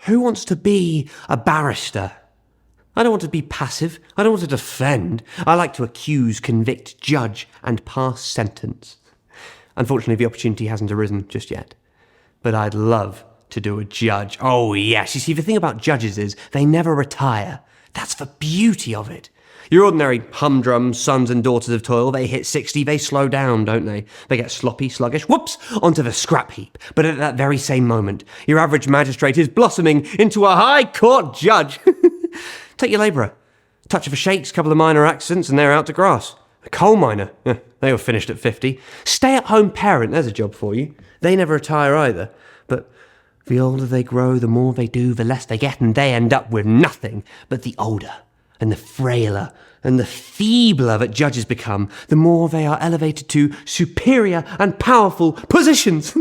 Who wants to be a barrister? I don't want to be passive. I don't want to defend. I like to accuse, convict, judge, and pass sentence. Unfortunately, the opportunity hasn't arisen just yet. But I'd love to do a judge. Oh, yes. You see, the thing about judges is they never retire. That's the beauty of it. Your ordinary humdrum sons and daughters of toil, they hit 60, they slow down, don't they? They get sloppy, sluggish, whoops, onto the scrap heap. But at that very same moment, your average magistrate is blossoming into a high court judge. Take your labourer. Touch of a shakes, couple of minor accidents, and they're out to grass. A coal miner, they were finished at 50. Stay-at-home parent, there's a job for you. They never retire either. But the older they grow, the more they do, the less they get, and they end up with nothing. But the older and the frailer and the feebler that judges become, the more they are elevated to superior and powerful positions.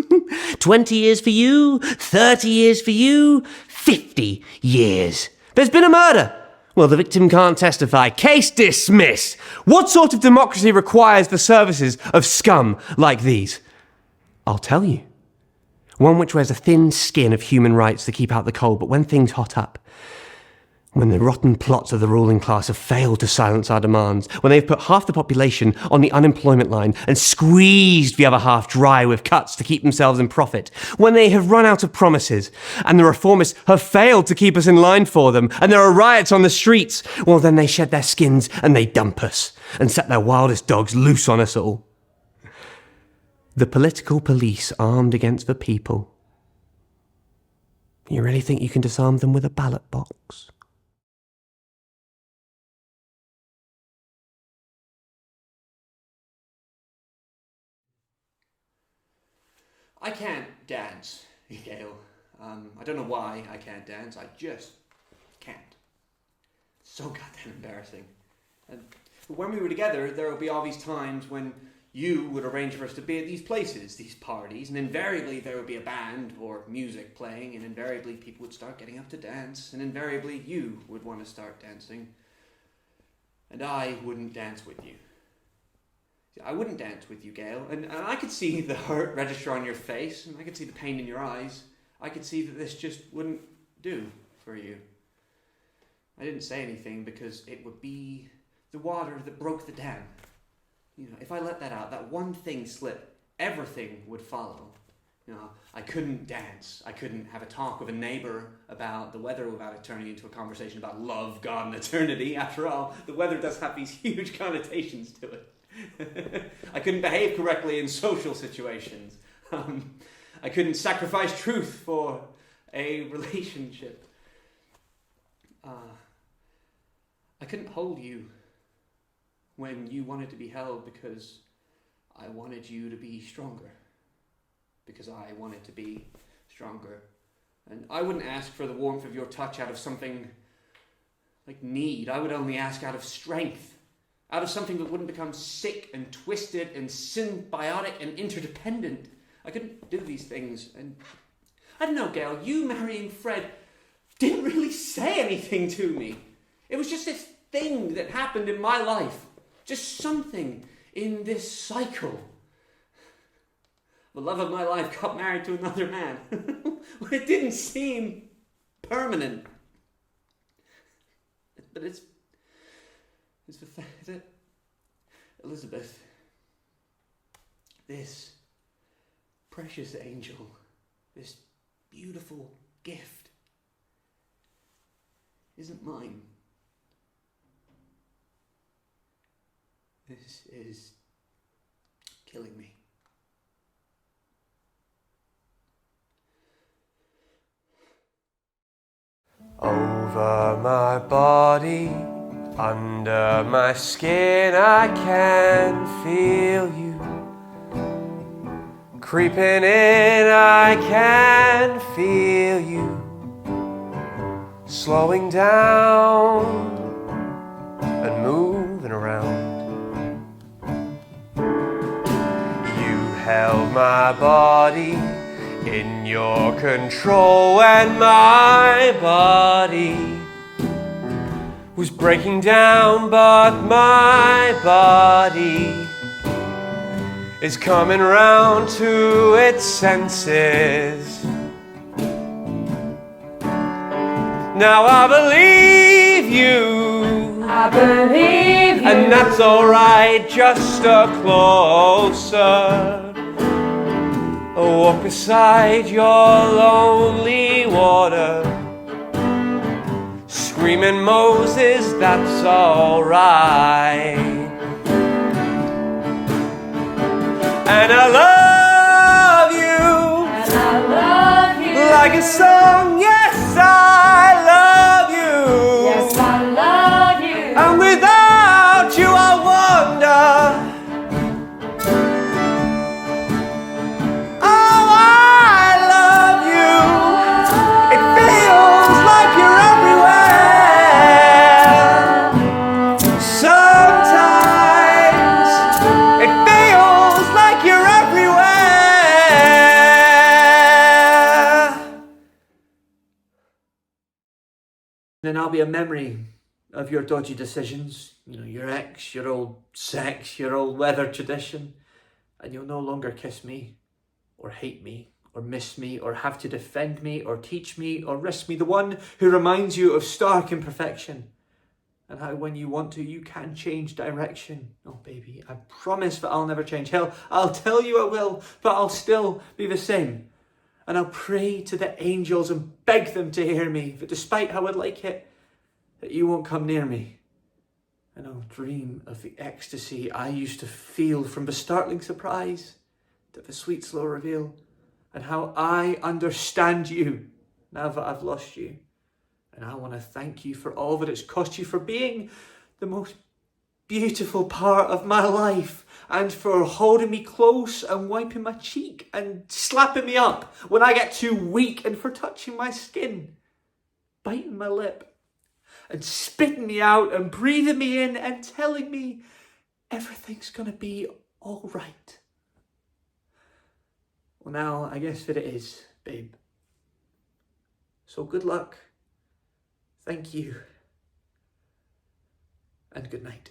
20 years for you, 30 years for you, 50 years. There's been a murder. Well, the victim can't testify. Case dismissed. What sort of democracy requires the services of scum like these? I'll tell you. One which wears a thin skin of human rights to keep out the cold, but when things hot up, when the rotten plots of the ruling class have failed to silence our demands, when they've put half the population on the unemployment line and squeezed the other half dry with cuts to keep themselves in profit, when they have run out of promises and the reformists have failed to keep us in line for them and there are riots on the streets, well, then they shed their skins and they dump us and set their wildest dogs loose on us all. The political police armed against the people. You really think you can disarm them with a ballot box? I can't dance, Gail. I don't know why I can't dance. I just can't. It's so goddamn embarrassing. And when we were together, there would be all these times when you would arrange for us to be at these places, these parties, and invariably there would be a band or music playing, and invariably people would start getting up to dance, and invariably you would want to start dancing, and I wouldn't dance with you. I wouldn't dance with you, Gail, and I could see the hurt register on your face, and I could see the pain in your eyes. I could see that this just wouldn't do for you. I didn't say anything because it would be the water that broke the dam. You know, if I let that out, that one thing slip, everything would follow. You know, I couldn't dance. I couldn't have a talk with a neighbour about the weather without it turning into a conversation about love, God, and eternity. After all, the weather does have these huge connotations to it. I couldn't behave correctly in social situations. I couldn't sacrifice truth for a relationship. I couldn't hold you when you wanted to be held because I wanted you to be stronger. Because I wanted to be stronger. And I wouldn't ask for the warmth of your touch out of something like need. I would only ask out of strength. Out of something that wouldn't become sick and twisted and symbiotic and interdependent. I couldn't do these things. And I don't know, Gail, you marrying Fred didn't really say anything to me. It was just this thing that happened in my life. Just something in this cycle. The love of my life got married to another man. It didn't seem permanent. But it's the fact that Elizabeth, this precious angel, this beautiful gift, isn't mine. This is killing me. Over my body, under my skin, I can feel you. Creeping in, I can feel you. Slowing down and moving around. You held my body in your control, and my body was breaking down, but my body is coming round to its senses. Now I believe you. I believe you. And that's alright, just a closer walk beside your lonely water. Screaming Moses, that's alright. And I love you. And I love you. Like a song, yes, I love you. Yes, I love you. And without you I wonder. Oh, I love you. It feels like you're everywhere. Sometimes it feels like you're everywhere. Then I'll be a memory of your dodgy decisions, your ex, your old sex, your old weather tradition, and you'll no longer kiss me, or hate me, or miss me, or have to defend me, or teach me, or risk me, the one who reminds you of stark imperfection, and how when you want to, you can change direction. Oh baby, I promise that I'll never change. Hell, I'll tell you I will, but I'll still be the same. And I'll pray to the angels and beg them to hear me, that despite how I'd like it, that you won't come near me. And I'll dream of the ecstasy I used to feel, from the startling surprise to the sweet slow reveal, and how I understand you now that I've lost you. And I want to thank you for all that it's cost you, for being the most beautiful part of my life, and for holding me close and wiping my cheek and slapping me up when I get too weak, and for touching my skin, biting my lip, and spitting me out and breathing me in and telling me everything's gonna be all right. Well, now I guess that it is, babe. So good luck, thank you, and good night.